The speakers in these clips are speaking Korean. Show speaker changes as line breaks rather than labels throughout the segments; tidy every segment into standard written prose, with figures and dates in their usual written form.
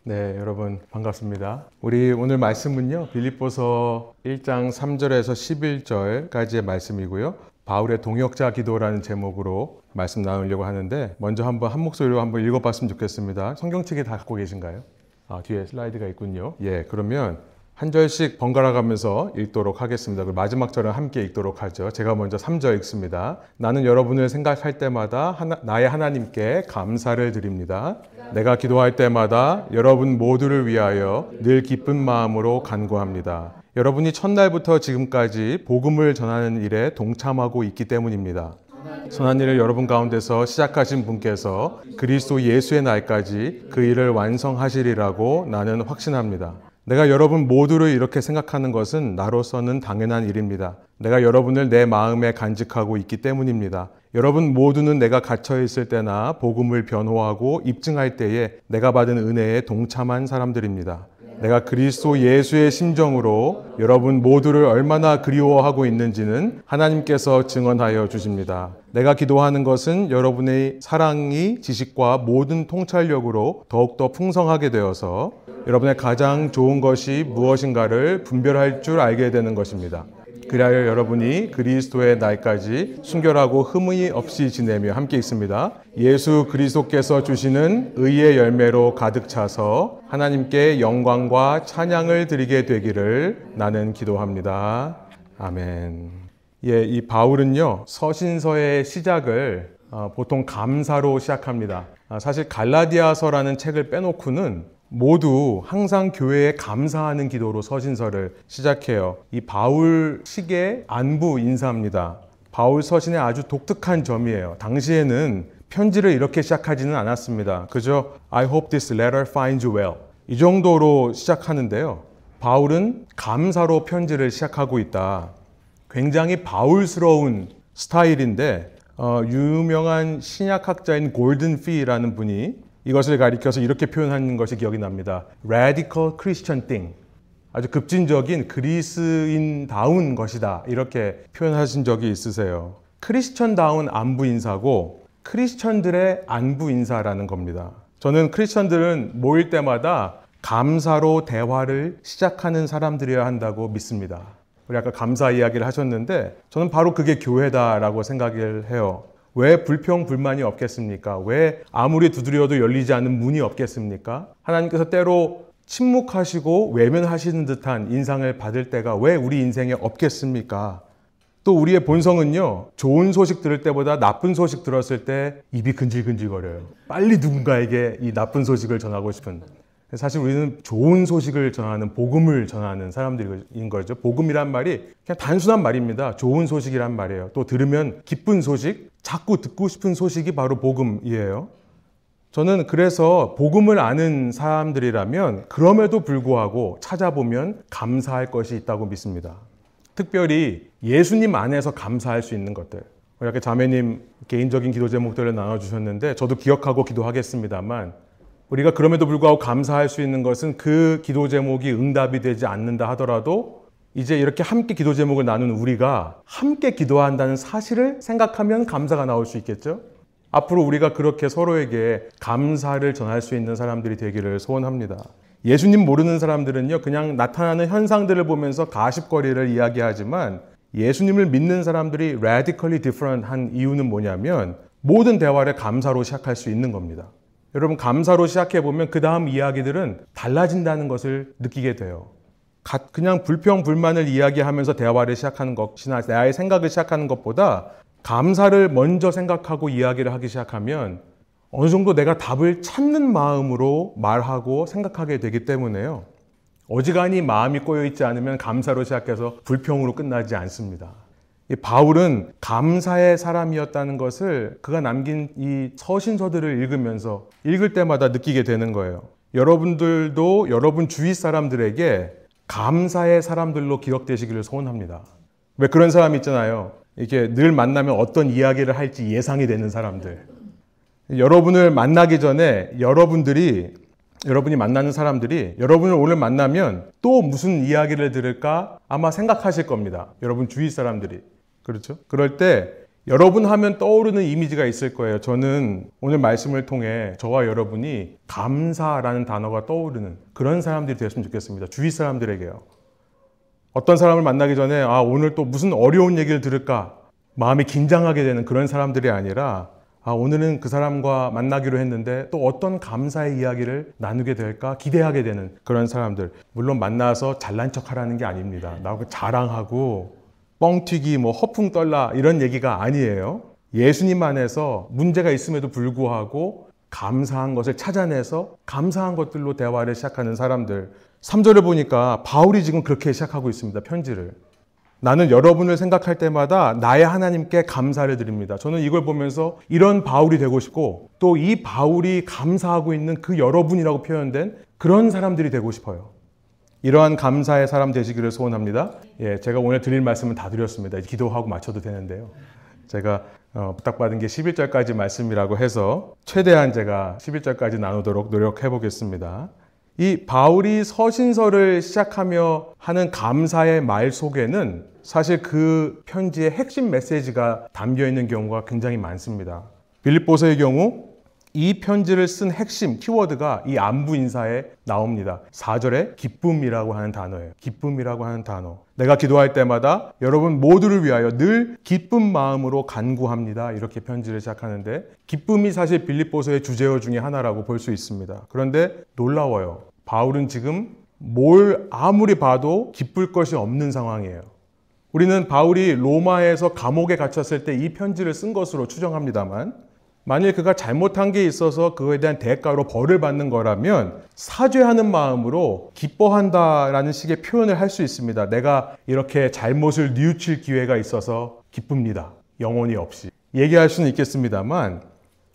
네, 여러분 반갑습니다. 우리 오늘 말씀은요, 빌립보서 1장 3절에서 11절까지의 말씀이고요. 바울의 동역자 기도라는 제목으로 말씀 나누려고 하는데, 먼저 한번 한 목소리로 한번 읽어봤으면 좋겠습니다. 성경책에 다 갖고 계신가요? 뒤에 슬라이드가 있군요. 그러면 한 절씩 번갈아 가면서 읽도록 하겠습니다. 그리고 마지막 절은 함께 읽도록 하죠. 제가 먼저 3절 읽습니다. 나는 여러분을 생각할 때마다 나의 하나님께 감사를 드립니다. 내가 기도할 때마다 여러분 모두를 위하여 늘 기쁜 마음으로 간구합니다. 여러분이 첫날부터 지금까지 복음을 전하는 일에 동참하고 있기 때문입니다. 선한 일을 여러분 가운데서 시작하신 분께서 그리스도 예수의 날까지 그 일을 완성하시리라고 나는 확신합니다. 내가 여러분 모두를 이렇게 생각하는 것은 나로서는 당연한 일입니다. 내가 여러분을 내 마음에 간직하고 있기 때문입니다. 여러분 모두는 내가 갇혀 있을 때나 복음을 변호하고 입증할 때에 내가 받은 은혜에 동참한 사람들입니다. 내가 그리스도 예수의 심정으로 여러분 모두를 얼마나 그리워하고 있는지는 하나님께서 증언하여 주십니다. 내가 기도하는 것은 여러분의 사랑이 지식과 모든 통찰력으로 더욱더 풍성하게 되어서 여러분의 가장 좋은 것이 무엇인가를 분별할 줄 알게 되는 것입니다. 그리하여 여러분이 그리스도의 날까지 순결하고 흠이 없이 지내며 함께 있습니다. 예수 그리스도께서 주시는 의의 열매로 가득 차서 하나님께 영광과 찬양을 드리게 되기를 나는 기도합니다. 아멘. 이 바울은요, 서신서의 시작을 보통 감사로 시작합니다. 사실 갈라디아서라는 책을 빼놓고는 모두 항상 교회에 감사하는 기도로 서신서를 시작해요. 이 바울식의 안부 인사입니다. 바울 서신의 아주 독특한 점이에요. 당시에는 편지를 이렇게 시작하지는 않았습니다. 그저 I hope this letter finds you well. 이 정도로 시작하는데요. 바울은 감사로 편지를 시작하고 있다. 굉장히 바울스러운 스타일인데 유명한 신약학자인 골든 피라는 분이 이것을 가리켜서 이렇게 표현하는 것이 기억이 납니다. Radical Christian thing. 아주 급진적인 그리스인다운 것이다. 이렇게 표현하신 적이 있으세요. 크리스천다운 안부 인사고 크리스천들의 안부 인사라는 겁니다. 저는 크리스천들은 모일 때마다 감사로 대화를 시작하는 사람들이어야 한다고 믿습니다. 우리 아까 감사 이야기를 하셨는데 저는 바로 그게 교회다라고 생각을 해요. 왜 불평불만이 없겠습니까? 왜 아무리 두드려도 열리지 않는 문이 없겠습니까? 하나님께서 때로 침묵하시고 외면하시는 듯한 인상을 받을 때가 왜 우리 인생에 없겠습니까? 또 우리의 본성은요, 좋은 소식 들을 때보다 나쁜 소식 들었을 때 입이 근질근질거려요. 빨리 누군가에게 이 나쁜 소식을 전하고 싶은. 사실 우리는 좋은 소식을 전하는, 복음을 전하는 사람들인 거죠. 복음이란 말이 그냥 단순한 말입니다. 좋은 소식이란 말이에요. 또 들으면 기쁜 소식, 자꾸 듣고 싶은 소식이 바로 복음이에요. 저는 그래서 복음을 아는 사람들이라면 그럼에도 불구하고 찾아보면 감사할 것이 있다고 믿습니다. 특별히 예수님 안에서 감사할 수 있는 것들. 이렇게 자매님 개인적인 기도 제목들을 나눠주셨는데 저도 기억하고 기도하겠습니다만 우리가 그럼에도 불구하고 감사할 수 있는 것은 그 기도 제목이 응답이 되지 않는다 하더라도 이제 이렇게 함께 기도 제목을 나눈 우리가 함께 기도한다는 사실을 생각하면 감사가 나올 수 있겠죠? 앞으로 우리가 그렇게 서로에게 감사를 전할 수 있는 사람들이 되기를 소원합니다. 예수님 모르는 사람들은요, 그냥 나타나는 현상들을 보면서 가십거리를 이야기하지만 예수님을 믿는 사람들이 radically different 한 이유는 뭐냐면 모든 대화를 감사로 시작할 수 있는 겁니다. 여러분 감사로 시작해보면 그 다음 이야기들은 달라진다는 것을 느끼게 돼요. 그냥 불평불만을 이야기하면서 대화를 시작하는 것이나 나의 생각을 시작하는 것보다 감사를 먼저 생각하고 이야기를 하기 시작하면 어느 정도 내가 답을 찾는 마음으로 말하고 생각하게 되기 때문에요. 어지간히 마음이 꼬여있지 않으면 감사로 시작해서 불평으로 끝나지 않습니다. 이 바울은 감사의 사람이었다는 것을 그가 남긴 이 서신서들을 읽으면서 읽을 때마다 느끼게 되는 거예요. 여러분들도 여러분 주위 사람들에게 감사의 사람들로 기억되시기를 소원합니다. 왜 그런 사람이 있잖아요. 이렇게 늘 만나면 어떤 이야기를 할지 예상이 되는 사람들. 여러분을 만나기 전에 여러분이 만나는 사람들이 여러분을 오늘 만나면 또 무슨 이야기를 들을까 아마 생각하실 겁니다. 여러분 주위 사람들이. 그렇죠? 그럴 때 여러분 하면 떠오르는 이미지가 있을 거예요. 저는 오늘 말씀을 통해 저와 여러분이 감사라는 단어가 떠오르는 그런 사람들이 되었으면 좋겠습니다. 주위 사람들에게요. 어떤 사람을 만나기 전에 오늘 또 무슨 어려운 얘기를 들을까 마음이 긴장하게 되는 그런 사람들이 아니라 오늘은 그 사람과 만나기로 했는데 또 어떤 감사의 이야기를 나누게 될까 기대하게 되는 그런 사람들. 물론 만나서 잘난 척하라는 게 아닙니다. 나하고 자랑하고 뻥튀기 허풍 떨라 이런 얘기가 아니에요. 예수님 안에서 문제가 있음에도 불구하고 감사한 것을 찾아내서 감사한 것들로 대화를 시작하는 사람들. 3절을 보니까 바울이 지금 그렇게 시작하고 있습니다. 편지를. 나는 여러분을 생각할 때마다 나의 하나님께 감사를 드립니다. 저는 이걸 보면서 이런 바울이 되고 싶고 또 이 바울이 감사하고 있는 그 여러분이라고 표현된 그런 사람들이 되고 싶어요. 이러한 감사의 사람 되시기를 소원합니다. 제가 오늘 드릴 말씀은 다 드렸습니다. 기도하고 마쳐도 되는데요. 제가 부탁받은 게 11절까지 말씀이라고 해서 최대한 제가 11절까지 나누도록 노력해 보겠습니다. 이 바울이 서신서를 시작하며 하는 감사의 말 속에는 사실 그 편지의 핵심 메시지가 담겨 있는 경우가 굉장히 많습니다. 빌립보서의 경우 이 편지를 쓴 핵심 키워드가 이 안부 인사에 나옵니다. 4절에 기쁨이라고 하는 단어예요. 기쁨이라고 하는 단어. 내가 기도할 때마다 여러분 모두를 위하여 늘 기쁜 마음으로 간구합니다. 이렇게 편지를 시작하는데 기쁨이 사실 빌립보서의 주제어 중에 하나라고 볼 수 있습니다. 그런데 놀라워요. 바울은 지금 뭘 아무리 봐도 기쁠 것이 없는 상황이에요. 우리는 바울이 로마에서 감옥에 갇혔을 때 이 편지를 쓴 것으로 추정합니다만 만일 그가 잘못한 게 있어서 그거에 대한 대가로 벌을 받는 거라면 사죄하는 마음으로 기뻐한다라는 식의 표현을 할 수 있습니다. 내가 이렇게 잘못을 뉘우칠 기회가 있어서 기쁩니다. 영혼이 없이. 얘기할 수는 있겠습니다만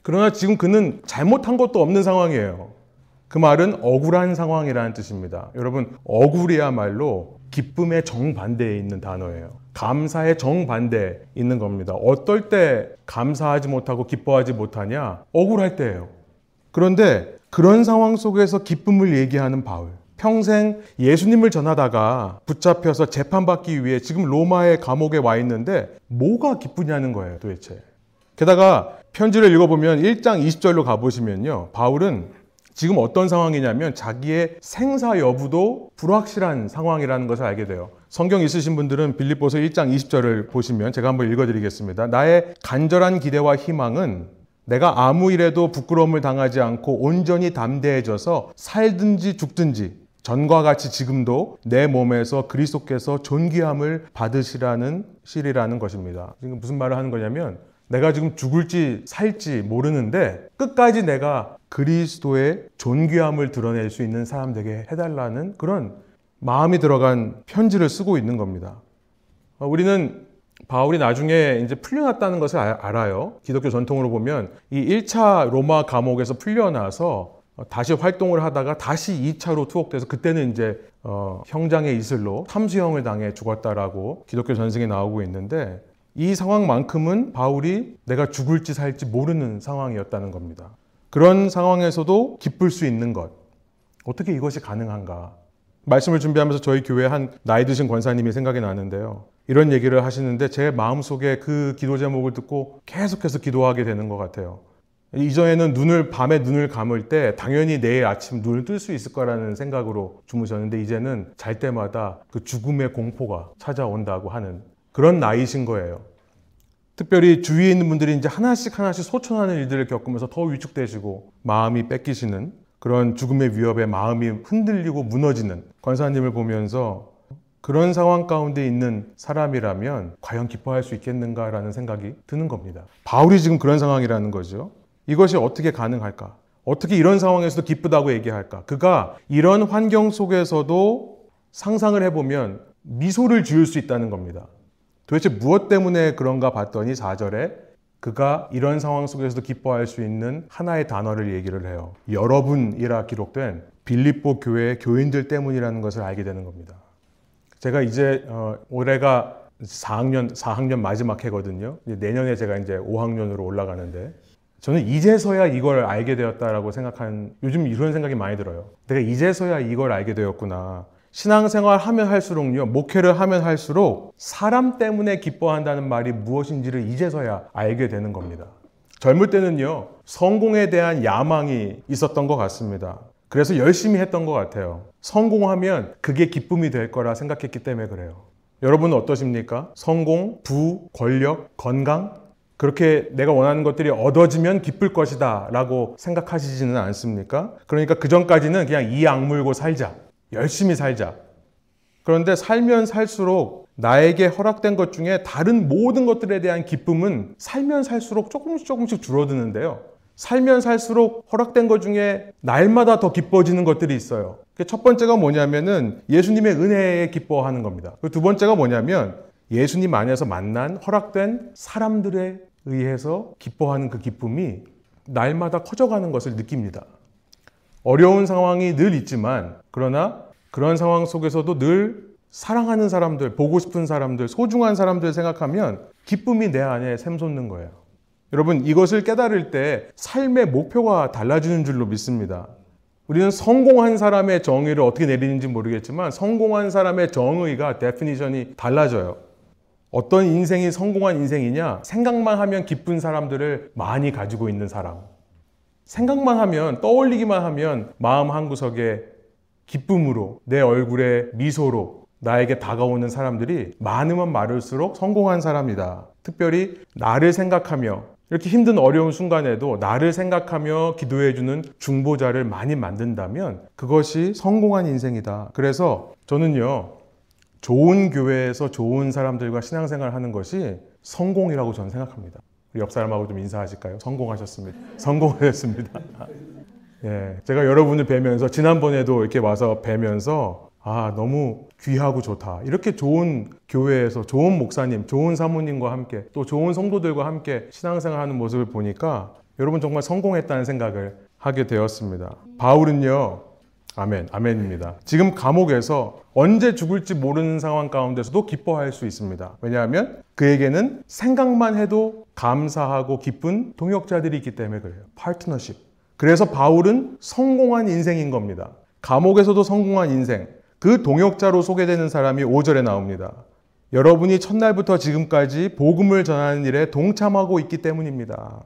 그러나 지금 그는 잘못한 것도 없는 상황이에요. 그 말은 억울한 상황이라는 뜻입니다. 여러분, 억울이야말로 기쁨의 정반대에 있는 단어예요. 감사의 정반대에 있는 겁니다. 어떨 때 감사하지 못하고 기뻐하지 못하냐? 억울할 때예요. 그런데 그런 상황 속에서 기쁨을 얘기하는 바울. 평생 예수님을 전하다가 붙잡혀서 재판받기 위해 지금 로마의 감옥에 와 있는데 뭐가 기쁘냐는 거예요, 도대체. 게다가 편지를 읽어보면 1장 20절로 가보시면요. 바울은 지금 어떤 상황이냐면 자기의 생사 여부도 불확실한 상황이라는 것을 알게 돼요. 성경 있으신 분들은 빌립보서 1장 20절을 보시면 제가 한번 읽어드리겠습니다. 나의 간절한 기대와 희망은 내가 아무 일에도 부끄러움을 당하지 않고 온전히 담대해져서 살든지 죽든지 전과 같이 지금도 내 몸에서 그리스도께서 존귀함을 받으시라는 실이라는 것입니다. 지금 무슨 말을 하는 거냐면 내가 지금 죽을지 살지 모르는데 끝까지 내가 그리스도의 존귀함을 드러낼 수 있는 사람 되게 해달라는 그런 마음이 들어간 편지를 쓰고 있는 겁니다. 우리는 바울이 나중에 이제 풀려났다는 것을 알아요. 기독교 전통으로 보면 이 1차 로마 감옥에서 풀려나서 다시 활동을 하다가 다시 2차로 투옥돼서 그때는 이제 형장의 이슬로 탐수형을 당해 죽었다라고 기독교 전승에 나오고 있는데 이 상황만큼은 바울이 내가 죽을지 살지 모르는 상황이었다는 겁니다. 그런 상황에서도 기쁠 수 있는 것. 어떻게 이것이 가능한가? 말씀을 준비하면서 저희 교회 한 나이 드신 권사님이 생각이 나는데요. 이런 얘기를 하시는데 제 마음속에 그 기도 제목을 듣고 계속해서 기도하게 되는 것 같아요. 이전에는 밤에 눈을 감을 때 당연히 내일 아침 눈을 뜰 수 있을 거라는 생각으로 주무셨는데 이제는 잘 때마다 그 죽음의 공포가 찾아온다고 하는 그런 나이신 거예요. 특별히 주위에 있는 분들이 이제 하나씩 소천하는 일들을 겪으면서 더 위축되시고 마음이 뺏기시는 그런 죽음의 위협에 마음이 흔들리고 무너지는 권사님을 보면서 그런 상황 가운데 있는 사람이라면 과연 기뻐할 수 있겠는가라는 생각이 드는 겁니다. 바울이 지금 그런 상황이라는 거죠. 이것이 어떻게 가능할까? 어떻게 이런 상황에서도 기쁘다고 얘기할까? 그가 이런 환경 속에서도 상상을 해보면 미소를 지을 수 있다는 겁니다. 도대체 무엇 때문에 그런가 봤더니 4절에 그가 이런 상황 속에서도 기뻐할 수 있는 하나의 단어를 얘기를 해요. 여러분이라 기록된 빌립보 교회의 교인들 때문이라는 것을 알게 되는 겁니다. 제가 이제 올해가 4학년 마지막 해거든요. 내년에 제가 이제 5학년으로 올라가는데 저는 이제서야 이걸 알게 되었다라고 요즘 이런 생각이 많이 들어요. 내가 이제서야 이걸 알게 되었구나. 신앙생활 하면 할수록요, 목회를 하면 할수록 사람 때문에 기뻐한다는 말이 무엇인지를 이제서야 알게 되는 겁니다. 젊을 때는요, 성공에 대한 야망이 있었던 것 같습니다. 그래서 열심히 했던 것 같아요. 성공하면 그게 기쁨이 될 거라 생각했기 때문에 그래요. 여러분은 어떠십니까? 성공, 부, 권력, 건강? 그렇게 내가 원하는 것들이 얻어지면 기쁠 것이다 라고 생각하시지는 않습니까? 그러니까 그 전까지는 그냥 이 악물고 살자. 열심히 살자. 그런데 살면 살수록 나에게 허락된 것 중에 다른 모든 것들에 대한 기쁨은 살면 살수록 조금씩 줄어드는데요. 살면 살수록 허락된 것 중에 날마다 더 기뻐지는 것들이 있어요. 첫 번째가 뭐냐면은 예수님의 은혜에 기뻐하는 겁니다. 두 번째가 뭐냐면 예수님 안에서 만난 허락된 사람들에 의해서 기뻐하는 그 기쁨이 날마다 커져가는 것을 느낍니다. 어려운 상황이 늘 있지만 그러나 그런 상황 속에서도 늘 사랑하는 사람들, 보고 싶은 사람들, 소중한 사람들 생각하면 기쁨이 내 안에 샘솟는 거예요. 여러분, 이것을 깨달을 때 삶의 목표가 달라지는 줄로 믿습니다. 우리는 성공한 사람의 정의를 어떻게 내리는지 모르겠지만 성공한 사람의 정의가 데피니션이 달라져요. 어떤 인생이 성공한 인생이냐? 생각만 하면 기쁜 사람들을 많이 가지고 있는 사람. 생각만 하면, 떠올리기만 하면 마음 한구석에 기쁨으로, 내 얼굴에 미소로 나에게 다가오는 사람들이 많으면 많을수록 성공한 사람이다. 특별히 나를 생각하며 이렇게 힘든 어려운 순간에도 나를 생각하며 기도해주는 중보자를 많이 만든다면 그것이 성공한 인생이다. 그래서 저는요, 좋은 교회에서 좋은 사람들과 신앙생활을 하는 것이 성공이라고 저는 생각합니다. 옆 사람하고 좀 인사하실까요? 성공하셨습니다. 성공하셨습니다. 예, 제가 여러분을 뵈면서 지난번에도 이렇게 와서 뵈면서 너무 귀하고 좋다. 이렇게 좋은 교회에서 좋은 목사님, 좋은 사모님과 함께 또 좋은 성도들과 함께 신앙생활하는 모습을 보니까 여러분 정말 성공했다는 생각을 하게 되었습니다. 바울은요, 아멘입니다. 지금 감옥에서 언제 죽을지 모르는 상황 가운데서도 기뻐할 수 있습니다. 왜냐하면 그에게는 생각만 해도 감사하고 기쁜 동역자들이 있기 때문에 그래요. 파트너십. 그래서 바울은 성공한 인생인 겁니다. 감옥에서도 성공한 인생. 그 동역자로 소개되는 사람이 5절에 나옵니다. 여러분이 첫날부터 지금까지 복음을 전하는 일에 동참하고 있기 때문입니다.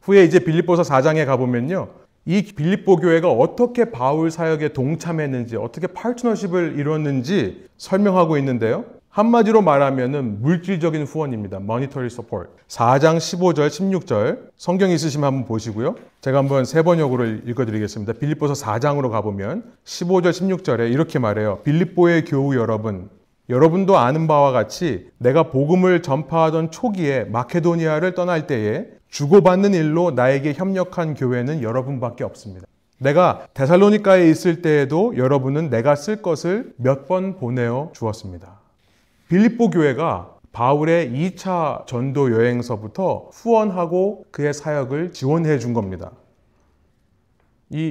후에 이제 빌립보서 4장에 가보면요, 이 빌립보 교회가 어떻게 바울 사역에 동참했는지, 어떻게 파트너십을 이뤘는지 설명하고 있는데요. 한마디로 말하면은 물질적인 후원입니다. Monetary support. 4장 15절, 16절 성경 있으시면 한번 보시고요. 제가 한번 세 번역으로 읽어드리겠습니다. 빌립보서 4장으로 가보면 15절, 16절에 이렇게 말해요. 빌립보의 교우 여러분, 여러분도 아는 바와 같이 내가 복음을 전파하던 초기에 마케도니아를 떠날 때에 주고받는 일로 나에게 협력한 교회는 여러분밖에 없습니다. 내가 데살로니가에 있을 때에도 여러분은 내가 쓸 것을 몇 번 보내어 주었습니다. 빌립보 교회가 바울의 2차 전도 여행서부터 후원하고 그의 사역을 지원해 준 겁니다.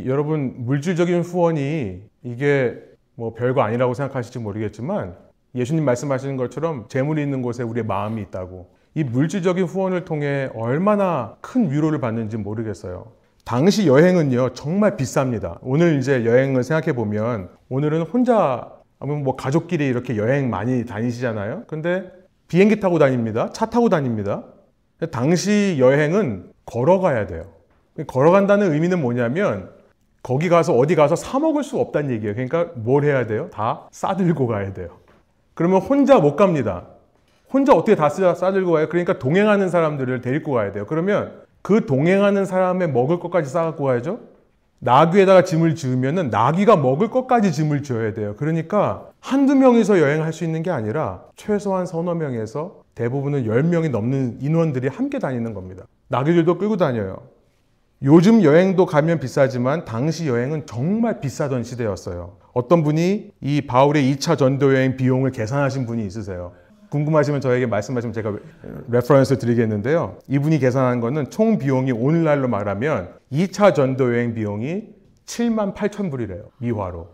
여러분, 물질적인 후원이 이게 뭐 별거 아니라고 생각하실지 모르겠지만 예수님 말씀하시는 것처럼 재물이 있는 곳에 우리의 마음이 있다고. 이 물질적인 후원을 통해 얼마나 큰 위로를 받는지 모르겠어요. 당시 여행은요, 정말 비쌉니다. 오늘 이제 여행을 생각해 보면 오늘은 혼자 뭐 가족끼리 이렇게 여행 많이 다니시잖아요. 근데 비행기 타고 다닙니다. 차 타고 다닙니다. 당시 여행은 걸어가야 돼요. 걸어간다는 의미는 뭐냐면 거기 가서 어디 가서 사 먹을 수 없다는 얘기예요. 그러니까 뭘 해야 돼요? 다 싸들고 가야 돼요. 그러면 혼자 못 갑니다. 혼자 어떻게 다 싸들고 가요? 그러니까 동행하는 사람들을 데리고 가야 돼요. 그러면 그 동행하는 사람의 먹을 것까지 싸갖고 가야죠. 나귀에다가 짐을 지으면은 나귀가 먹을 것까지 짐을 지어야 돼요. 그러니까 한두 명이서 여행할 수 있는 게 아니라 최소한 서너 명에서 대부분은 10명이 넘는 인원들이 함께 다니는 겁니다. 나귀들도 끌고 다녀요. 요즘 여행도 가면 비싸지만 당시 여행은 정말 비싸던 시대였어요. 어떤 분이 이 바울의 2차 전도 여행 비용을 계산하신 분이 있으세요. 궁금하시면 저에게 말씀하시면 제가 레퍼런스 드리겠는데요. 이분이 계산한 거는 총 비용이 오늘날로 말하면 2차 전도 여행 비용이 78,000불이래요. 미화로.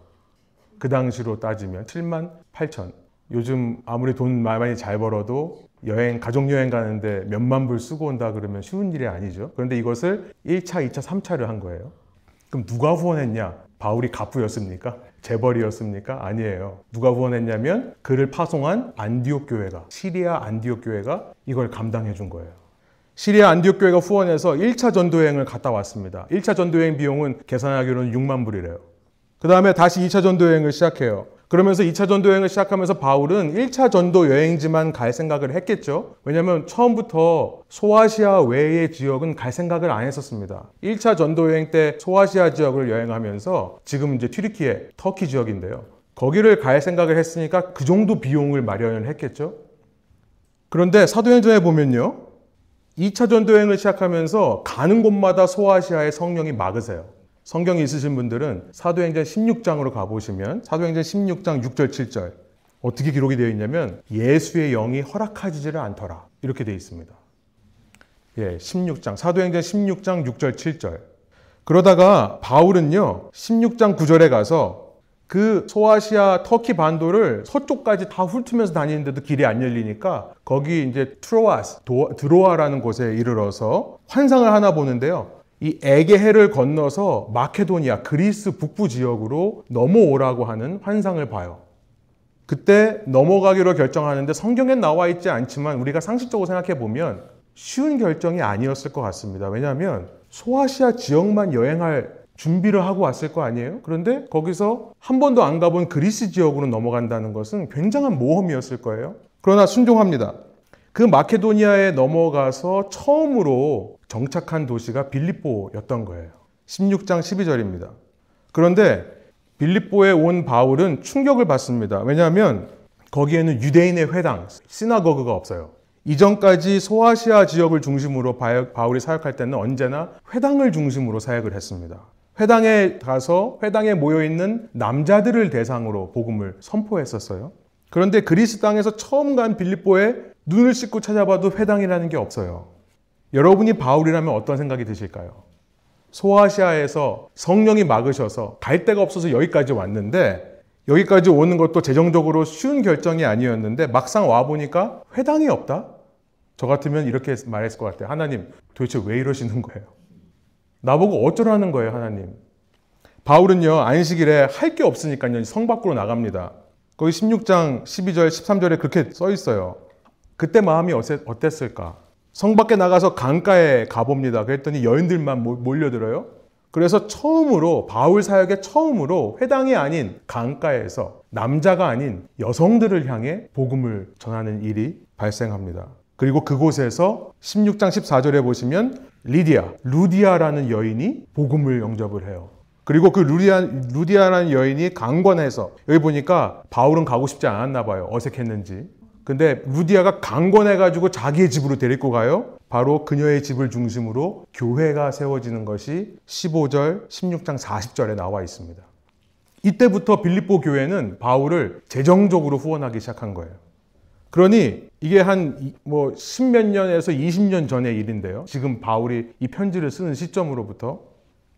그 당시로 따지면 78,000. 요즘 아무리 돈 많이 잘 벌어도 가족여행 가는데 몇만 불 쓰고 온다 그러면 쉬운 일이 아니죠. 그런데 이것을 1차, 2차, 3차를 한 거예요. 그럼 누가 후원했냐? 바울이 갑부였습니까? 재벌이었습니까? 아니에요. 누가 후원했냐면 그를 파송한 안디옥 교회가, 시리아 안디옥 교회가 이걸 감당해 준 거예요. 시리아 안디옥 교회가 후원해서 1차 전도여행을 갔다 왔습니다. 1차 전도여행 비용은 계산하기로는 6만 불이래요. 그 다음에 다시 2차 전도여행을 시작해요. 그러면서 2차 전도여행을 시작하면서 바울은 1차 전도여행지만 갈 생각을 했겠죠. 왜냐하면 처음부터 소아시아 외의 지역은 갈 생각을 안 했었습니다. 1차 전도여행 때 소아시아 지역을 여행하면서 지금 이제 튀르키예, 터키 지역인데요. 거기를 갈 생각을 했으니까 그 정도 비용을 마련을 했겠죠. 그런데 사도행전에 보면요. 2차 전도여행을 시작하면서 가는 곳마다 소아시아의 성령이 막으세요. 성경이 있으신 분들은 사도행전 16장으로 가보시면 사도행전 16장 6절 7절 어떻게 기록이 되어 있냐면 예수의 영이 허락하지를 않더라 이렇게 되어 있습니다. 예, 16장 사도행전 16장 6절 7절 그러다가 바울은요 16장 9절에 가서 그 소아시아 터키 반도를 서쪽까지 다 훑으면서 다니는데도 길이 안 열리니까 거기 이제 드로아라는 곳에 이르러서 환상을 하나 보는데요. 이 에게해를 건너서 마케도니아, 그리스 북부 지역으로 넘어오라고 하는 환상을 봐요. 그때 넘어가기로 결정하는데 성경에 나와 있지 않지만 우리가 상식적으로 생각해 보면 쉬운 결정이 아니었을 것 같습니다. 왜냐하면 소아시아 지역만 여행할 준비를 하고 왔을 거 아니에요? 그런데 거기서 한 번도 안 가본 그리스 지역으로 넘어간다는 것은 굉장한 모험이었을 거예요. 그러나 순종합니다. 그 마케도니아에 넘어가서 처음으로 정착한 도시가 빌립보였던 거예요. 16장 12절입니다. 그런데 빌립보에 온 바울은 충격을 받습니다. 왜냐하면 거기에는 유대인의 회당, 시나고그가 없어요. 이전까지 소아시아 지역을 중심으로 바울이 사역할 때는 언제나 회당을 중심으로 사역을 했습니다. 회당에 가서 회당에 모여있는 남자들을 대상으로 복음을 선포했었어요. 그런데 그리스 땅에서 처음 간 빌립보에 눈을 씻고 찾아봐도 회당이라는 게 없어요. 여러분이 바울이라면 어떤 생각이 드실까요? 소아시아에서 성령이 막으셔서 갈 데가 없어서 여기까지 왔는데 여기까지 오는 것도 재정적으로 쉬운 결정이 아니었는데 막상 와보니까 회당이 없다? 저 같으면 이렇게 말했을 것 같아요. 하나님, 도대체 왜 이러시는 거예요? 나보고 어쩌라는 거예요, 하나님? 바울은요, 안식일에 할 게 없으니까요, 성 밖으로 나갑니다. 거기 16장 12절, 13절에 그렇게 써 있어요. 그때 마음이 어땠을까? 성 밖에 나가서 강가에 가봅니다. 그랬더니 여인들만 몰려들어요. 그래서 처음으로 바울 사역의 처음으로 회당이 아닌 강가에서 남자가 아닌 여성들을 향해 복음을 전하는 일이 발생합니다. 그리고 그곳에서 16장 14절에 보시면 루디아라는 여인이 복음을 영접을 해요. 그리고 그 루디아라는 여인이 강권해서 여기 보니까 바울은 가고 싶지 않았나 봐요. 어색했는지. 근데 루디아가 강권해가지고 자기의 집으로 데리고 가요. 바로 그녀의 집을 중심으로 교회가 세워지는 것이 15절, 16장 40절에 나와 있습니다. 이때부터 빌립보 교회는 바울을 재정적으로 후원하기 시작한 거예요. 그러니 이게 한 10몇 년에서 20년 전의 일인데요. 지금 바울이 이 편지를 쓰는 시점으로부터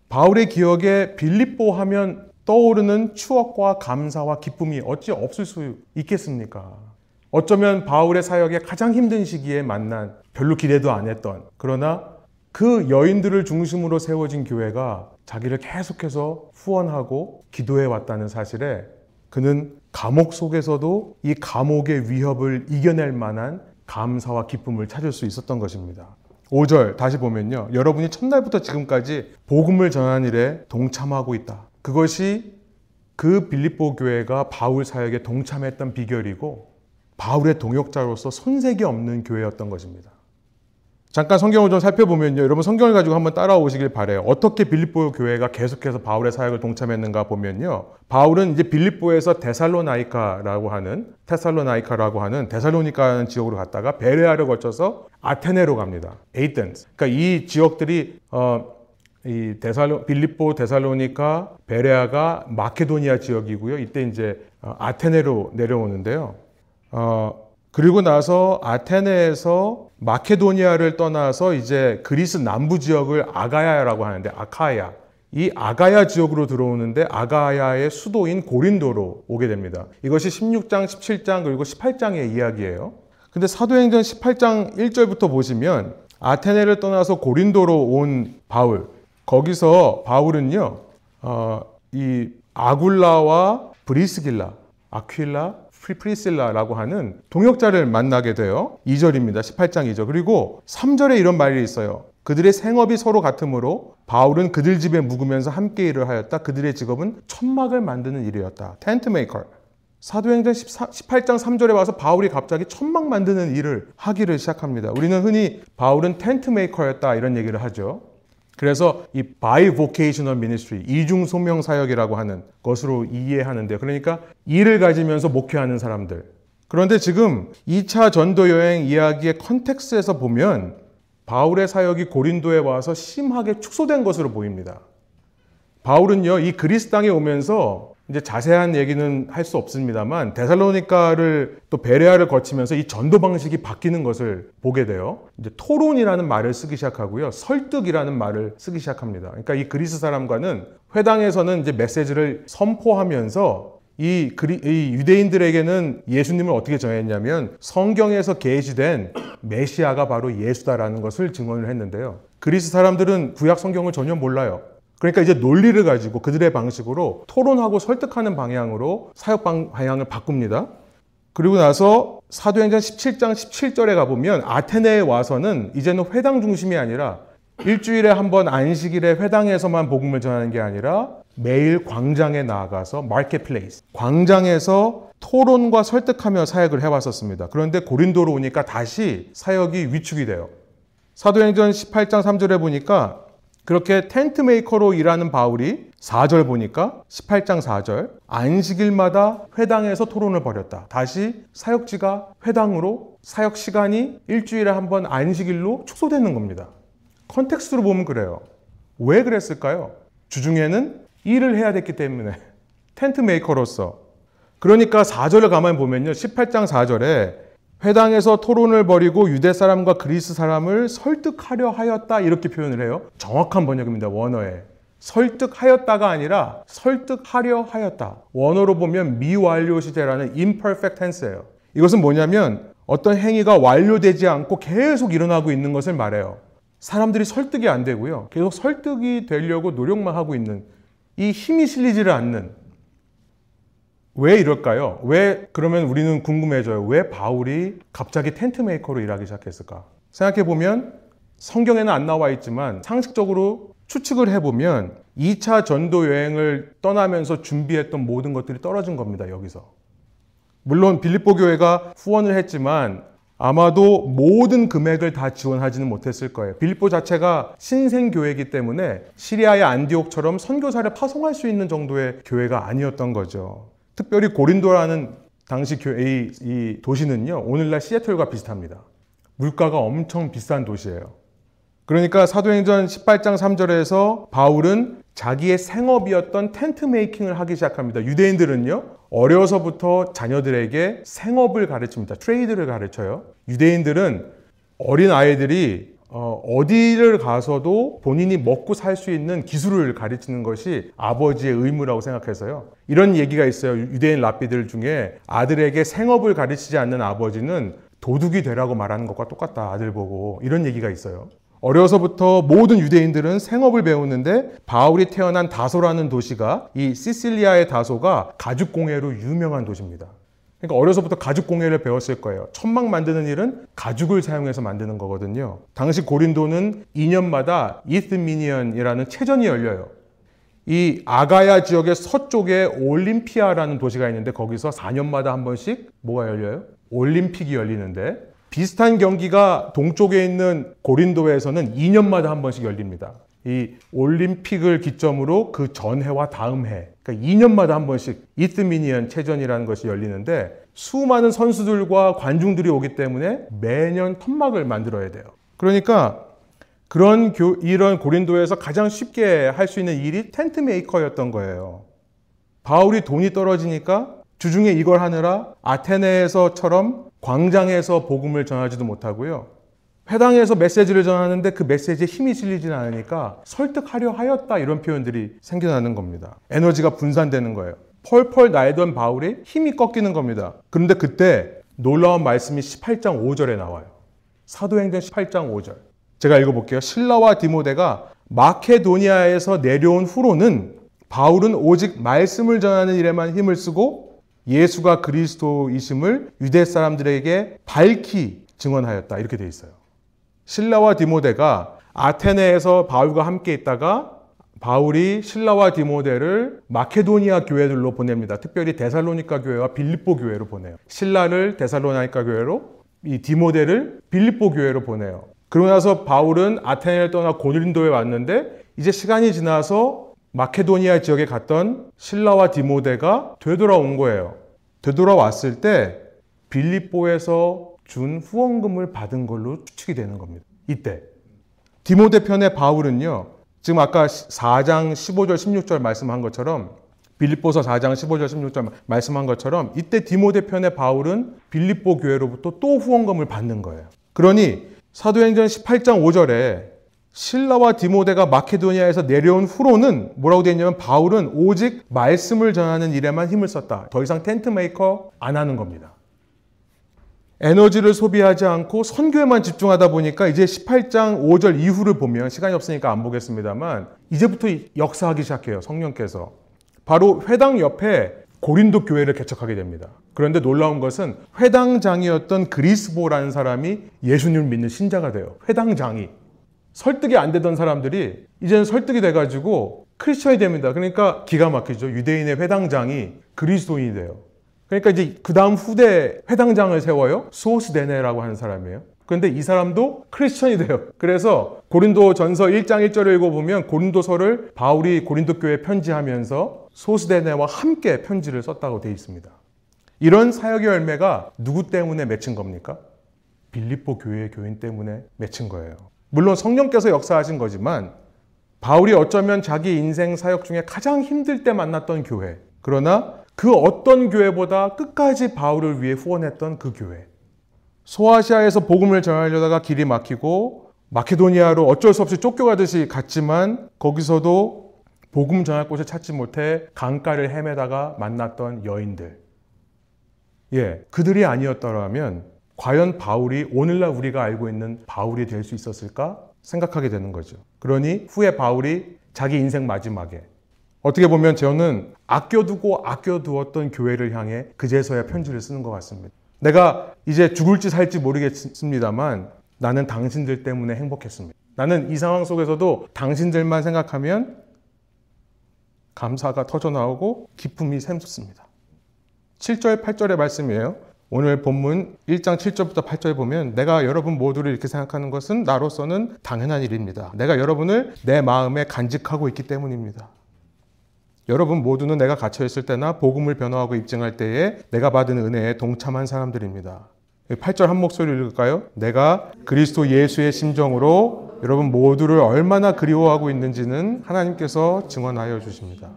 바울의 기억에 빌립보 하면 떠오르는 추억과 감사와 기쁨이 어찌 없을 수 있겠습니까? 어쩌면 바울의 사역의 가장 힘든 시기에 만난 별로 기대도 안 했던 그러나 그 여인들을 중심으로 세워진 교회가 자기를 계속해서 후원하고 기도해 왔다는 사실에 그는 감옥 속에서도 이 감옥의 위협을 이겨낼 만한 감사와 기쁨을 찾을 수 있었던 것입니다. 5절 다시 보면요. 여러분이 첫날부터 지금까지 복음을 전하는 일에 동참하고 있다. 그것이 그 빌립보 교회가 바울 사역에 동참했던 비결이고 바울의 동역자로서 손색이 없는 교회였던 것입니다. 잠깐 성경을 좀 살펴보면요. 여러분 성경을 가지고 한번 따라오시길 바라요. 어떻게 빌립보 교회가 계속해서 바울의 사역을 동참했는가 보면요. 바울은 이제 빌립보에서 데살로니카라고 하는 데살로니카라는 지역으로 갔다가 베레아를 거쳐서 아테네로 갑니다. 에이덴스. 그러니까 이 지역들이 빌립보, 데살로니카, 베레아가 마케도니아 지역이고요. 이때 이제 아테네로 내려오는데요. 그리고 나서 아테네에서 마케도니아를 떠나서 이제 그리스 남부 지역을 아가야라고 하는데 아카야. 이 아가야 지역으로 들어오는데 아가야의 수도인 고린도로 오게 됩니다. 이것이 16장, 17장 그리고 18장의 이야기예요. 근데 사도행전 18장 1절부터 보시면 아테네를 떠나서 고린도로 온 바울. 거기서 바울은요. 이 아굴라와 브리스길라, 아퀴라, 프리실라라고 하는 동역자를 만나게 돼요. 2절입니다. 18장 2절. 그리고 3절에 이런 말이 있어요. 그들의 생업이 서로 같으므로 바울은 그들 집에 묵으면서 함께 일을 하였다. 그들의 직업은 천막을 만드는 일이었다. 텐트 메이커. 사도행전 18장 3절에 와서 바울이 갑자기 천막 만드는 일을 하기를 시작합니다. 우리는 흔히 바울은 텐트 메이커였다 이런 얘기를 하죠. 그래서 이 bivocational ministry, 이중 소명 사역이라고 하는 것으로 이해하는데, 그러니까 일을 가지면서 목회하는 사람들. 그런데 지금 2차 전도 여행 이야기의 컨텍스트에서 보면 바울의 사역이 고린도에 와서 심하게 축소된 것으로 보입니다. 바울은요, 이 그리스 땅에 오면서 이제 자세한 얘기는 할 수 없습니다만 데살로니카를 또 베레아를 거치면서 이 전도 방식이 바뀌는 것을 보게 돼요. 이제 토론이라는 말을 쓰기 시작하고요, 설득이라는 말을 쓰기 시작합니다. 그러니까 이 그리스 사람과는 회당에서는 이제 메시지를 선포하면서 이 유대인들에게는 예수님을 어떻게 정했냐면 성경에서 계시된 메시아가 바로 예수다라는 것을 증언을 했는데요. 그리스 사람들은 구약 성경을 전혀 몰라요. 그러니까 이제 논리를 가지고 그들의 방식으로 토론하고 설득하는 방향으로 사역 방향을 바꿉니다. 그리고 나서 사도행전 17장 17절에 가보면 아테네에 와서는 이제는 회당 중심이 아니라 일주일에 한 번 안식일에 회당에서만 복음을 전하는 게 아니라 매일 광장에 나아가서 마켓플레이스, 광장에서 토론과 설득하며 사역을 해왔었습니다. 그런데 고린도로 오니까 다시 사역이 위축이 돼요. 사도행전 18장 3절에 보니까 그렇게 텐트 메이커로 일하는 바울이 4절 보니까 18장 4절 안식일마다 회당에서 토론을 벌였다. 다시 사역지가 회당으로 사역 시간이 일주일에 한 번 안식일로 축소되는 겁니다. 컨텍스트로 보면 그래요. 왜 그랬을까요? 주중에는 일을 해야 됐기 때문에 텐트 메이커로서. 그러니까 4절을 가만히 보면요, 18장 4절에 회당에서 토론을 벌이고 유대 사람과 그리스 사람을 설득하려 하였다 이렇게 표현을 해요. 정확한 번역입니다. 원어에. 설득하였다가 아니라 설득하려 하였다. 원어로 보면 미완료 시제라는 imperfect tense예요. 이것은 뭐냐면 어떤 행위가 완료되지 않고 계속 일어나고 있는 것을 말해요. 사람들이 설득이 안 되고요, 계속 설득이 되려고 노력만 하고 있는, 이 힘이 실리지를 않는. 왜 이럴까요? 왜, 그러면 우리는 궁금해져요. 왜 바울이 갑자기 텐트 메이커로 일하기 시작했을까? 생각해보면 성경에는 안 나와 있지만 상식적으로 추측을 해보면 2차 전도 여행을 떠나면서 준비했던 모든 것들이 떨어진 겁니다. 여기서. 물론 빌립보 교회가 후원을 했지만 아마도 모든 금액을 다 지원하지는 못했을 거예요. 빌립보 자체가 신생교회이기 때문에 시리아의 안디옥처럼 선교사를 파송할 수 있는 정도의 교회가 아니었던 거죠. 특별히 고린도라는 당시 교회, 이 도시는요, 오늘날 시애틀과 비슷합니다. 물가가 엄청 비싼 도시예요. 그러니까 사도행전 18장 3절에서 바울은 자기의 생업이었던 텐트 메이킹을 하기 시작합니다. 유대인들은요, 어려서부터 자녀들에게 생업을 가르칩니다. 트레이드를 가르쳐요. 유대인들은 어린 아이들이 어디를 가서도 본인이 먹고 살 수 있는 기술을 가르치는 것이 아버지의 의무라고 생각해서요. 이런 얘기가 있어요. 유대인 랍비들 중에 아들에게 생업을 가르치지 않는 아버지는 도둑이 되라고 말하는 것과 똑같다. 아들 보고. 이런 얘기가 있어요. 어려서부터 모든 유대인들은 생업을 배우는데 바울이 태어난 다소라는 도시가, 이 시실리아의 다소가 가죽공예로 유명한 도시입니다. 그러니까 어려서부터 가죽공예를 배웠을 거예요. 천막 만드는 일은 가죽을 사용해서 만드는 거거든요. 당시 고린도는 2년마다 이스미니언이라는 체전이 열려요. 이 아가야 지역의 서쪽에 올림피아라는 도시가 있는데 거기서 4년마다 한 번씩 뭐가 열려요? 올림픽이 열리는데, 비슷한 경기가 동쪽에 있는 고린도에서는 2년마다 한 번씩 열립니다. 이 올림픽을 기점으로 그 전해와 다음 해, 그러니까 2년마다 한 번씩 이스미니언 체전이라는 것이 열리는데 수많은 선수들과 관중들이 오기 때문에 매년 천막을 만들어야 돼요. 그러니까 이런 고린도에서 가장 쉽게 할 수 있는 일이 텐트 메이커였던 거예요. 바울이 돈이 떨어지니까 주중에 이걸 하느라 아테네에서처럼 광장에서 복음을 전하지도 못하고요, 회당에서 메시지를 전하는데 그 메시지에 힘이 실리지는 않으니까 설득하려 하였다 이런 표현들이 생겨나는 겁니다. 에너지가 분산되는 거예요. 펄펄 날던 바울의 힘이 꺾이는 겁니다. 그런데 그때 놀라운 말씀이 18장 5절에 나와요. 사도행전 18장 5절. 제가 읽어볼게요. 실라와 디모데가 마케도니아에서 내려온 후로는 바울은 오직 말씀을 전하는 일에만 힘을 쓰고 예수가 그리스도이심을 유대 사람들에게 밝히 증언하였다. 이렇게 돼 있어요. 실라와 디모데가 아테네에서 바울과 함께 있다가 바울이 실라와 디모데를 마케도니아 교회들로 보냅니다. 특별히 데살로니가 교회와 빌립보 교회로 보내요. 실라를 데살로니가 교회로, 이 디모데를 빌립보 교회로 보내요. 그러고 나서 바울은 아테네를 떠나 고린도에 왔는데 이제 시간이 지나서 마케도니아 지역에 갔던 실라와 디모데가 되돌아온 거예요. 되돌아왔을 때 빌립보에서 준 후원금을 받은 걸로 추측이 되는 겁니다. 이때 디모데 편의 바울은요, 지금 아까 4장 15절 16절 말씀한 것처럼, 빌립보서 4장 15절 16절 말씀한 것처럼 이때 디모데 편의 바울은 빌립보 교회로부터 또 후원금을 받는 거예요. 그러니 사도행전 18장 5절에 실라와 디모데가 마케도니아에서 내려온 후로는 뭐라고 되어 있냐면 바울은 오직 말씀을 전하는 일에만 힘을 썼다. 더 이상 텐트 메이커 안 하는 겁니다. 에너지를 소비하지 않고 선교에만 집중하다 보니까 이제 18장 5절 이후를 보면, 시간이 없으니까 안 보겠습니다만, 이제부터 역사하기 시작해요. 성령께서. 바로 회당 옆에 고린도 교회를 개척하게 됩니다. 그런데 놀라운 것은 회당장이었던 그리스보라는 사람이 예수님을 믿는 신자가 돼요. 회당장이. 설득이 안 되던 사람들이 이제는 설득이 돼가지고 크리스천이 됩니다. 그러니까 기가 막히죠. 유대인의 회당장이 그리스도인이 돼요. 그러니까 이제 그 다음 후대 회당장을 세워요. 소스데네라고 하는 사람이에요. 그런데 이 사람도 크리스천이 돼요. 그래서 고린도전서 1장 1절을 읽어보면 고린도서를 바울이 고린도 교회에 편지하면서 소스데네와 함께 편지를 썼다고 되어 있습니다. 이런 사역의 열매가 누구 때문에 맺힌 겁니까? 빌립보 교회의 교인 때문에 맺힌 거예요. 물론 성령께서 역사하신 거지만 바울이 어쩌면 자기 인생 사역 중에 가장 힘들 때 만났던 교회, 그러나 그 어떤 교회보다 끝까지 바울을 위해 후원했던 그 교회, 소아시아에서 복음을 전하려다가 길이 막히고 마케도니아로 어쩔 수 없이 쫓겨가듯이 갔지만 거기서도 복음 전할 곳을 찾지 못해 강가를 헤매다가 만났던 여인들, 그들이 아니었더라면 과연 바울이 오늘날 우리가 알고 있는 바울이 될 수 있었을까 생각하게 되는 거죠. 그러니 후에 바울이 자기 인생 마지막에, 어떻게 보면 저는 아껴두었던 교회를 향해 그제서야 편지를 쓰는 것 같습니다. 내가 이제 죽을지 살지 모르겠습니다만 나는 당신들 때문에 행복했습니다. 나는 이 상황 속에서도 당신들만 생각하면 감사가 터져나오고 기쁨이 샘솟습니다. 7절 8절의 말씀이에요. 오늘 본문 1장 7절부터 8절에 보면 내가 여러분 모두를 이렇게 생각하는 것은 나로서는 당연한 일입니다. 내가 여러분을 내 마음에 간직하고 있기 때문입니다. 여러분 모두는 내가 갇혀있을 때나 복음을 변호하고 입증할 때에 내가 받은 은혜에 동참한 사람들입니다. 8절 한 목소리를 읽을까요? 내가 그리스도 예수의 심정으로 여러분 모두를 얼마나 그리워하고 있는지는 하나님께서 증언하여 주십니다.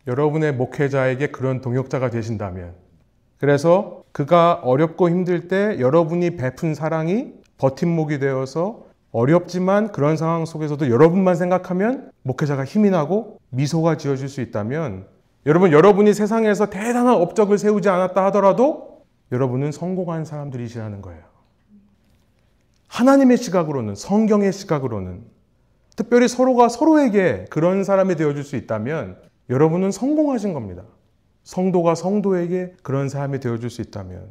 여러분의 목회자에게 그런 동역자가 되신다면, 그래서 그가 어렵고 힘들 때 여러분이 베푼 사랑이 버팀목이 되어서 어렵지만 그런 상황 속에서도 여러분만 생각하면 목회자가 힘이 나고 미소가 지어질 수 있다면, 여러분이 세상에서 대단한 업적을 세우지 않았다 하더라도 여러분은 성공한 사람들이시라는 거예요. 하나님의 시각으로는, 성경의 시각으로는, 특별히 서로가 서로에게 그런 사람이 되어줄 수 있다면 여러분은 성공하신 겁니다. 성도가 성도에게 그런 사람이 되어줄 수 있다면.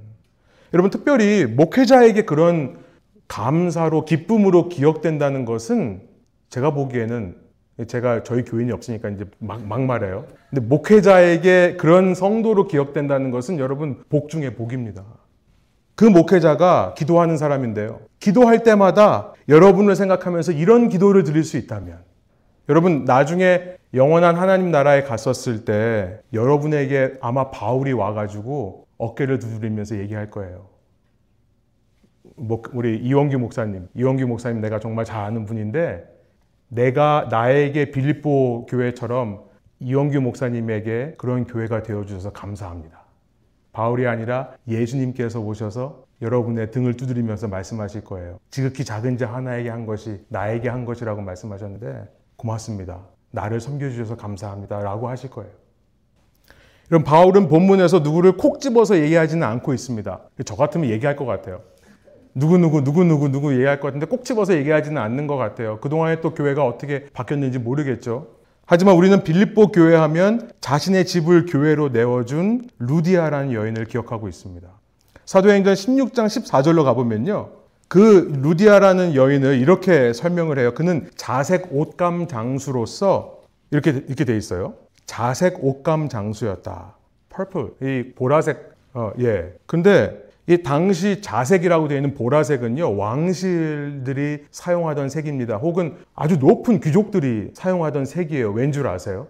여러분, 특별히 목회자에게 그런 감사로, 기쁨으로 기억된다는 것은 제가 보기에는, 제가 저희 교인이 없으니까 이제 막 말해요. 근데 목회자에게 그런 성도로 기억된다는 것은 여러분 복 중에 복입니다. 그 목회자가 기도하는 사람인데요. 기도할 때마다 여러분을 생각하면서 이런 기도를 드릴 수 있다면, 여러분 나중에 영원한 하나님 나라에 갔었을 때 여러분에게 아마 바울이 와가지고 어깨를 두드리면서 얘기할 거예요. 우리 이원규 목사님 내가 정말 잘 아는 분인데, 내가 나에게 빌립보 교회처럼 이원규 목사님에게 그런 교회가 되어주셔서 감사합니다. 바울이 아니라 예수님께서 오셔서 여러분의 등을 두드리면서 말씀하실 거예요. 지극히 작은 자 하나에게 한 것이 나에게 한 것이라고 말씀하셨는데, 고맙습니다. 나를 섬겨주셔서 감사합니다. 라고 하실 거예요. 그럼 바울은 본문에서 누구를 콕 집어서 얘기하지는 않고 있습니다. 저 같으면 얘기할 것 같아요. 누구 얘기할 것 같은데 꼭 집어서 얘기하지는 않는 것 같아요. 그동안에 또 교회가 어떻게 바뀌었는지 모르겠죠. 하지만 우리는 빌립보 교회 하면 자신의 집을 교회로 내어준 루디아라는 여인을 기억하고 있습니다. 사도행전 16장 14절로 가보면요. 그 루디아라는 여인을 이렇게 설명을 해요. 그는 자색 옷감 장수로서 이렇게 돼 있어요. 자색 옷감 장수였다. purple, 이 보라색, 근데 이 당시 자색이라고 되어 있는 보라색은요, 왕실들이 사용하던 색입니다. 혹은 아주 높은 귀족들이 사용하던 색이에요. 왠 줄 아세요?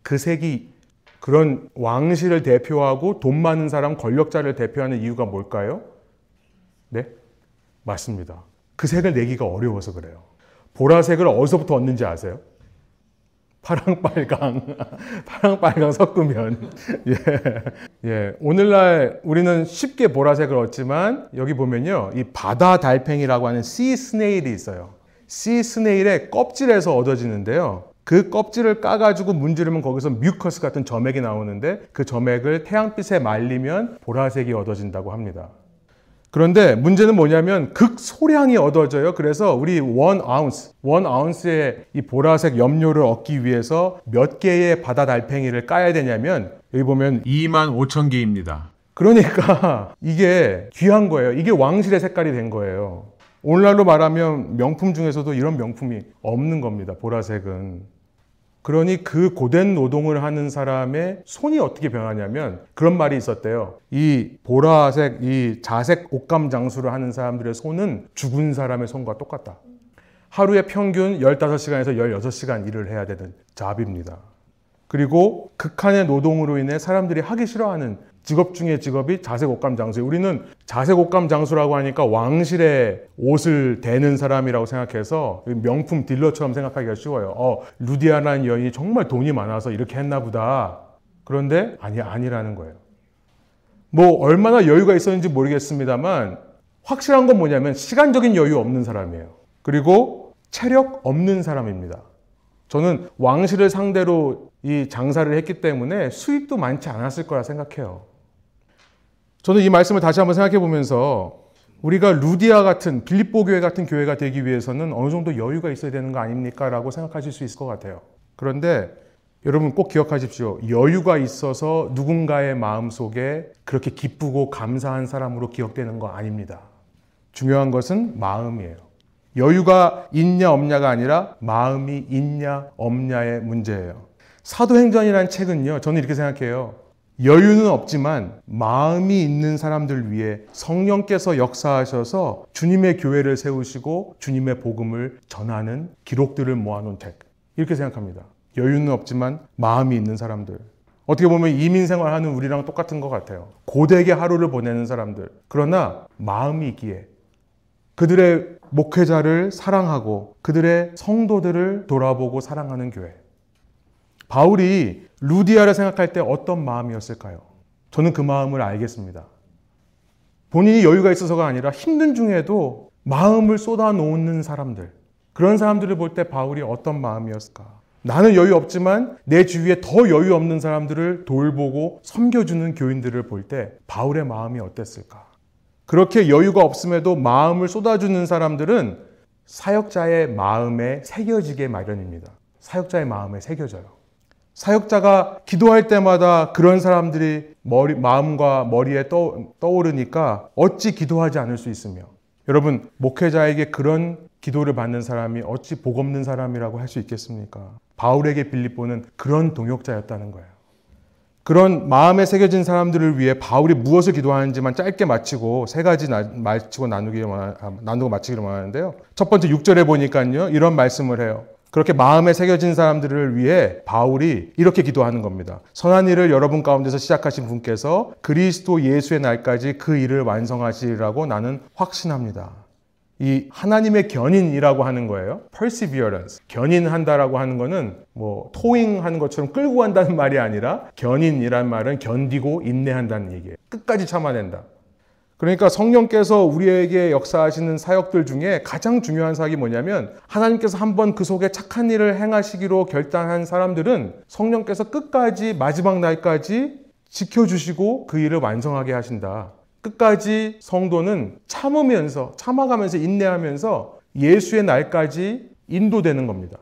그 색이 그런 왕실을 대표하고 돈 많은 사람, 권력자를 대표하는 이유가 뭘까요? 네? 맞습니다. 그 색을 내기가 어려워서 그래요. 보라색을 어디서부터 얻는지 아세요? 파랑빨강, 파랑빨강 섞으면. 오늘날 우리는 쉽게 보라색을 얻지만 여기 보면요. 이 바다 달팽이라고 하는 씨 스네일이 있어요. 씨 스네일의 껍질에서 얻어지는데요. 그 껍질을 까가지고 문지르면 거기서 뮤커스 같은 점액이 나오는데 그 점액을 태양빛에 말리면 보라색이 얻어진다고 합니다. 그런데 문제는 뭐냐면 극소량이 얻어져요. 그래서 우리 1아운스의 이 보라색 염료를 얻기 위해서 몇 개의 바다 달팽이를 까야 되냐면 여기 보면 25,000개입니다. 그러니까 이게 귀한 거예요. 이게 왕실의 색깔이 된 거예요. 오늘날로 말하면 명품 중에서도 이런 명품이 없는 겁니다. 보라색은. 그러니 그 고된 노동을 하는 사람의 손이 어떻게 변하냐면 그런 말이 있었대요. 이 보라색, 이 자색 옷감 장수를 하는 사람들의 손은 죽은 사람의 손과 똑같다. 하루에 평균 15시간에서 16시간 일을 해야 되는 잡입니다. 그리고 극한의 노동으로 인해 사람들이 하기 싫어하는 직업 중에 직업이 자색 옷감 장수예요. 우리는 자색 옷감 장수라고 하니까 왕실의 옷을 대는 사람이라고 생각해서 명품 딜러처럼 생각하기가 쉬워요. 루디아라는 여인이 정말 돈이 많아서 이렇게 했나 보다. 그런데 아니라는 거예요. 뭐 얼마나 여유가 있었는지 모르겠습니다만 확실한 건 뭐냐면 시간적인 여유 없는 사람이에요. 그리고 체력 없는 사람입니다. 저는 왕실을 상대로 이 장사를 했기 때문에 수익도 많지 않았을 거라 생각해요. 저는 이 말씀을 다시 한번 생각해 보면서 우리가 루디아 같은 빌립보 교회 같은 교회가 되기 위해서는 어느 정도 여유가 있어야 되는 거 아닙니까? 라고 생각하실 수 있을 것 같아요. 그런데 여러분 꼭 기억하십시오. 여유가 있어서 누군가의 마음속에 그렇게 기쁘고 감사한 사람으로 기억되는 거 아닙니다. 중요한 것은 마음이에요. 여유가 있냐 없냐가 아니라 마음이 있냐 없냐의 문제예요. 사도행전이라는 책은요, 저는 이렇게 생각해요. 여유는 없지만 마음이 있는 사람들 위해 성령께서 역사하셔서 주님의 교회를 세우시고 주님의 복음을 전하는 기록들을 모아놓은 책. 이렇게 생각합니다. 여유는 없지만 마음이 있는 사람들. 어떻게 보면 이민 생활하는 우리랑 똑같은 것 같아요. 고되게 하루를 보내는 사람들. 그러나 마음이 있기에 그들의 목회자를 사랑하고 그들의 성도들을 돌아보고 사랑하는 교회. 바울이 루디아를 생각할 때 어떤 마음이었을까요? 저는 그 마음을 알겠습니다. 본인이 여유가 있어서가 아니라 힘든 중에도 마음을 쏟아놓는 사람들. 그런 사람들을 볼 때 바울이 어떤 마음이었을까? 나는 여유 없지만 내 주위에 더 여유 없는 사람들을 돌보고 섬겨주는 교인들을 볼 때 바울의 마음이 어땠을까? 그렇게 여유가 없음에도 마음을 쏟아주는 사람들은 사역자의 마음에 새겨지게 마련입니다. 사역자의 마음에 새겨져요. 사역자가 기도할 때마다 그런 사람들이 마음과 머리에 떠오르니까 어찌 기도하지 않을 수 있으며, 여러분, 목회자에게 그런 기도를 받는 사람이 어찌 복 없는 사람이라고 할 수 있겠습니까? 바울에게 빌립보는 그런 동역자였다는 거예요. 그런 마음에 새겨진 사람들을 위해 바울이 무엇을 기도하는지만 짧게 마치고 세 가지 나누고 마치기를 원하는데요. 첫 번째 6절에 보니까요, 이런 말씀을 해요. 그렇게 마음에 새겨진 사람들을 위해 바울이 이렇게 기도하는 겁니다. 선한 일을 여러분 가운데서 시작하신 분께서 그리스도 예수의 날까지 그 일을 완성하시리라고 나는 확신합니다. 이 하나님의 견인이라고 하는 거예요. perseverance. 견인한다라고 하는 거는 뭐 토잉하는 것처럼 끌고 간다는 말이 아니라 견인이란 말은 견디고 인내한다는 얘기예요. 끝까지 참아낸다. 그러니까 성령께서 우리에게 역사하시는 사역들 중에 가장 중요한 사역이 뭐냐면, 하나님께서 한번 그 속에 착한 일을 행하시기로 결단한 사람들은 성령께서 끝까지 마지막 날까지 지켜주시고 그 일을 완성하게 하신다. 끝까지 성도는 참아가면서 인내하면서 예수의 날까지 인도되는 겁니다.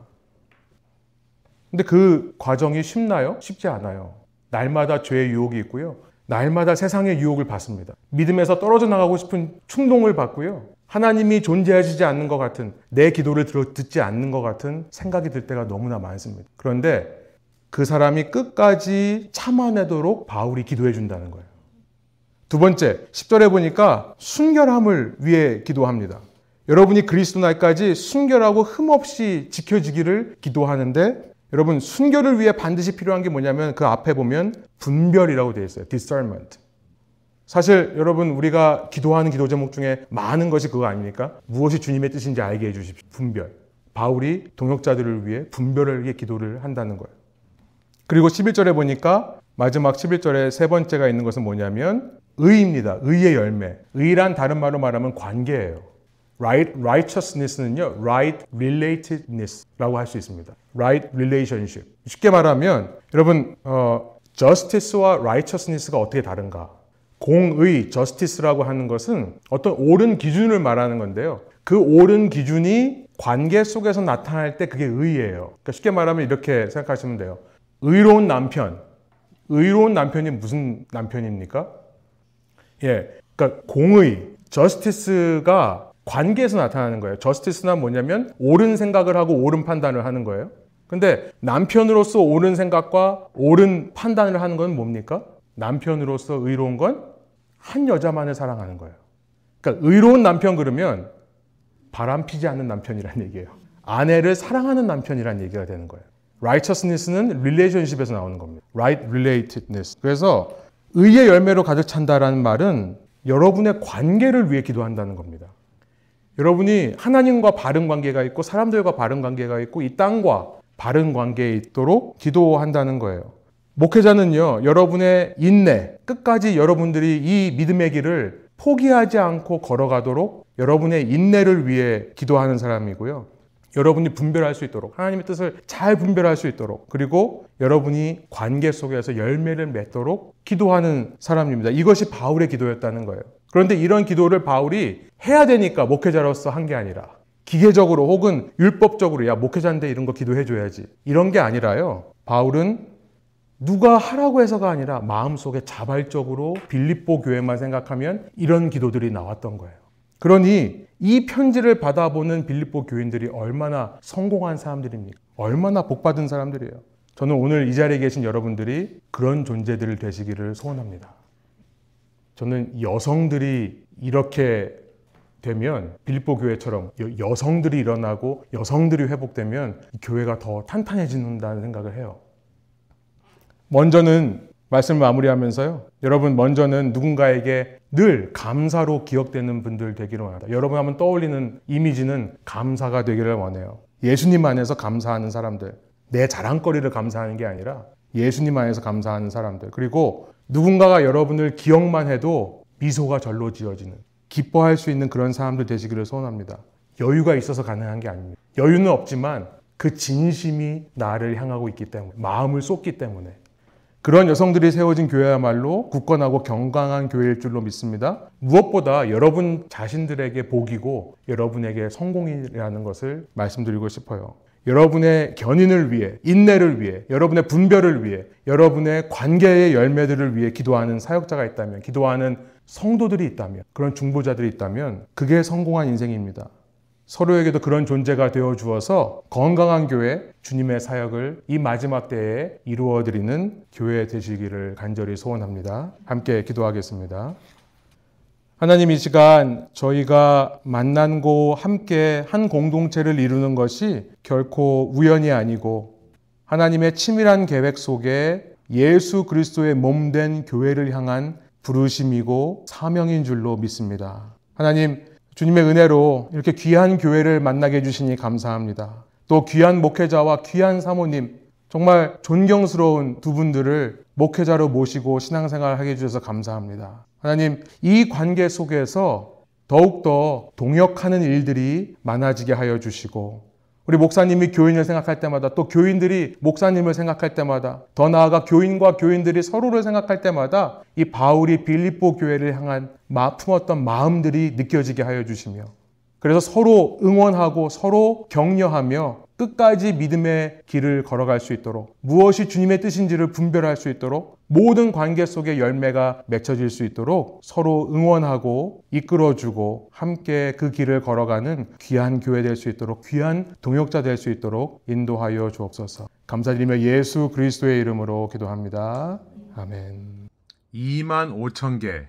근데 그 과정이 쉽나요? 쉽지 않아요. 날마다 죄의 유혹이 있고요. 날마다 세상의 유혹을 받습니다. 믿음에서 떨어져 나가고 싶은 충동을 받고요. 하나님이 존재하시지 않는 것 같은, 내 기도를 듣지 않는 것 같은 생각이 들 때가 너무나 많습니다. 그런데 그 사람이 끝까지 참아내도록 바울이 기도해 준다는 거예요. 두 번째, 10절에 보니까 순결함을 위해 기도합니다. 여러분이 그리스도 날까지 순결하고 흠없이 지켜지기를 기도하는데, 여러분 순결을 위해 반드시 필요한 게 뭐냐면 그 앞에 보면 분별이라고 되어 있어요. discernment. 사실 여러분 우리가 기도하는 기도 제목 중에 많은 것이 그거 아닙니까? 무엇이 주님의 뜻인지 알게 해주십시오. 분별. 바울이 동역자들을 위해 분별을 위해 기도를 한다는 거예요. 그리고 11절에 보니까 마지막 11절에 세 번째가 있는 것은 뭐냐면 의입니다. 의의 열매. 의란 다른 말로 말하면 관계예요. Righteousness는요, right relatedness라고 할 수 있습니다. Right relationship. 쉽게 말하면 여러분 justice와 righteousness가 어떻게 다른가? 공의, justice라고 하는 것은 어떤 옳은 기준을 말하는 건데요. 그 옳은 기준이 관계 속에서 나타날 때 그게 의예요. 그러니까 쉽게 말하면 이렇게 생각하시면 돼요. 의로운 남편. 의로운 남편이 무슨 남편입니까? 그러니까 공의, justice가 관계에서 나타나는 거예요. justice는 뭐냐면 옳은 생각을 하고 옳은 판단을 하는 거예요. 근데 남편으로서 옳은 생각과 옳은 판단을 하는 건 뭡니까? 남편으로서 의로운 건 한 여자만을 사랑하는 거예요. 그러니까 의로운 남편 그러면 바람 피지 않는 남편이란 얘기예요. 아내를 사랑하는 남편이란 얘기가 되는 거예요. righteousness는 relationship에서 나오는 겁니다. right relatedness. 그래서 의의 열매로 가득 찬다라는 말은 여러분의 관계를 위해 기도한다는 겁니다. 여러분이 하나님과 바른 관계가 있고 사람들과 바른 관계가 있고 이 땅과 바른 관계에 있도록 기도한다는 거예요. 목회자는요, 여러분의 인내, 끝까지 여러분들이 이 믿음의 길을 포기하지 않고 걸어가도록 여러분의 인내를 위해 기도하는 사람이고요. 여러분이 분별할 수 있도록, 하나님의 뜻을 잘 분별할 수 있도록, 그리고 여러분이 관계 속에서 열매를 맺도록 기도하는 사람입니다. 이것이 바울의 기도였다는 거예요. 그런데 이런 기도를 바울이 해야 되니까 목회자로서 한 게 아니라 기계적으로 혹은 율법적으로 야 목회자인데 이런 거 기도해줘야지 이런 게 아니라요. 바울은 누가 하라고 해서가 아니라 마음속에 자발적으로 빌립보 교회만 생각하면 이런 기도들이 나왔던 거예요. 그러니 이 편지를 받아보는 빌립보 교인들이 얼마나 성공한 사람들입니까? 얼마나 복받은 사람들이에요. 저는 오늘 이 자리에 계신 여러분들이 그런 존재들을 되시기를 소원합니다. 저는 여성들이 이렇게 되면 빌립보 교회처럼 여성들이 일어나고 여성들이 회복되면 이 교회가 더 탄탄해진다는 생각을 해요. 먼저는 말씀을 마무리하면서요. 여러분 먼저는 누군가에게 늘 감사로 기억되는 분들 되기를 원합니다. 여러분 하면 떠올리는 이미지는 감사가 되기를 원해요. 예수님 안에서 감사하는 사람들. 내 자랑거리를 감사하는 게 아니라 예수님 안에서 감사하는 사람들. 그리고 누군가가 여러분을 기억만 해도 미소가 절로 지어지는 기뻐할 수 있는 그런 사람들 되시기를 소원합니다. 여유가 있어서 가능한 게 아닙니다. 여유는 없지만 그 진심이 나를 향하고 있기 때문에 마음을 쏟기 때문에 그런 여성들이 세워진 교회야말로 굳건하고 견강한 교회일 줄로 믿습니다. 무엇보다 여러분 자신들에게 복이고 여러분에게 성공이라는 것을 말씀드리고 싶어요. 여러분의 견인을 위해, 인내를 위해, 여러분의 분별을 위해, 여러분의 관계의 열매들을 위해 기도하는 사역자가 있다면, 기도하는 성도들이 있다면, 그런 중보자들이 있다면 그게 성공한 인생입니다. 서로에게도 그런 존재가 되어 주어서 건강한 교회, 주님의 사역을 이 마지막 때에 이루어드리는 교회 되시기를 간절히 소원합니다. 함께 기도하겠습니다. 하나님, 이 시간 저희가 만나고 함께 한 공동체를 이루는 것이 결코 우연이 아니고 하나님의 치밀한 계획 속에 예수 그리스도의 몸된 교회를 향한 부르심이고 사명인 줄로 믿습니다. 하나님, 주님의 은혜로 이렇게 귀한 교회를 만나게 해주시니 감사합니다. 또 귀한 목회자와 귀한 사모님, 정말 존경스러운 두 분들을 목회자로 모시고 신앙생활하게 해주셔서 감사합니다. 하나님, 이 관계 속에서 더욱더 동역하는 일들이 많아지게 하여 주시고 우리 목사님이 교인을 생각할 때마다 또 교인들이 목사님을 생각할 때마다 더 나아가 교인과 교인들이 서로를 생각할 때마다 이 바울이 빌립보 교회를 향한 품었던 마음들이 느껴지게 하여 주시며 그래서 서로 응원하고 서로 격려하며 끝까지 믿음의 길을 걸어갈 수 있도록, 무엇이 주님의 뜻인지를 분별할 수 있도록, 모든 관계 속에 열매가 맺혀질 수 있도록 서로 응원하고 이끌어주고 함께 그 길을 걸어가는 귀한 교회 될 수 있도록, 귀한 동역자 될 수 있도록 인도하여 주옵소서. 감사드리며 예수 그리스도의 이름으로 기도합니다. 아멘. 25,000개